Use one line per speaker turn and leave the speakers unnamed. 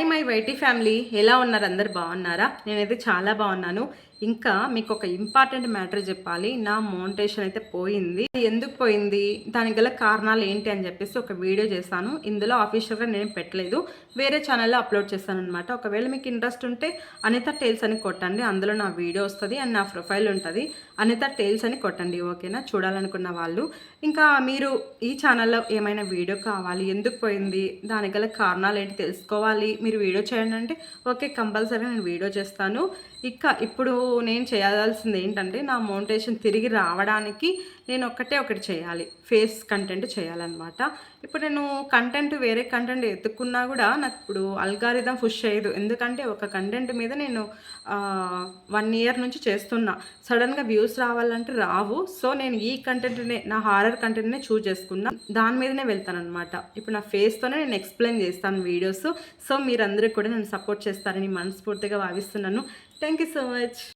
Hi my YT family, ఎలా ఉన్నారు? అందరు బాగున్నారా? నేనైతే చాలా బాగున్నాను. ఇంకా మీకు ఒక ఇంపార్టెంట్ మ్యాటర్ చెప్పాలి. నా మోనిటైజేషన్ అయితే పోయింది. ఎందుకు పోయింది, దానికి గల కారణాలు ఏంటి అని చెప్పేసి ఒక వీడియో చేశాను. ఇందులో ఆఫీషియల్గా నేను పెట్టలేదు, వేరే ఛానల్లో అప్లోడ్ చేశాను అనమాట. ఒకవేళ మీకు ఇంట్రెస్ట్ ఉంటే అనిత టేల్స్ అని కొట్టండి, అందులో నా వీడియో వస్తుంది అండ్ నా ప్రొఫైల్ ఉంటుంది. అనిత టేల్స్ అని కొట్టండి, ఓకేనా? చూడాలనుకున్న వాళ్ళు. ఇంకా మీరు ఈ ఛానల్లో ఏమైనా వీడియో కావాలి, ఎందుకు పోయింది, దానికి గల కారణాలు ఏంటి తెలుసుకోవాలి, మీరు వీడియో చేయండి అంటే ఓకే, కంపల్సరీ నేను వీడియో చేస్తాను. ఇప్పుడు నేను చేయాల్సింది ఏంటంటే, నా మోనిటైజేషన్ తిరిగి రావడానికి నేను ఒకటి చేయాలి, ఫేస్ కంటెంట్ చేయాలన్నమాట. ఇప్పుడు నేను వేరే కంటెంట్ ఎత్తుక్కున్నా కూడా నాకు ఇప్పుడు అల్గారిథం పుష్ చేయదు. ఎందుకంటే ఒక కంటెంట్ మీద నేను 1 ఇయర్ నుంచి చేస్తున్నా, సడన్గా వ్యూస్ రావాలంటే రావు. సో నేను ఈ కంటెంట్నే, నా హారర్ కంటెంట్నే చూజ్ చేసుకున్నా, దాని మీదనే వెళ్తాను అనమాట. ఇప్పుడు నా ఫేస్తోనే నేను ఎక్స్ప్లెయిన్ చేస్తాను వీడియోస్. సో మీరందరూ కూడా నన్ను సపోర్ట్ చేస్తారని మనస్ఫూర్తిగా భావిస్తున్నాను. Thank you so much.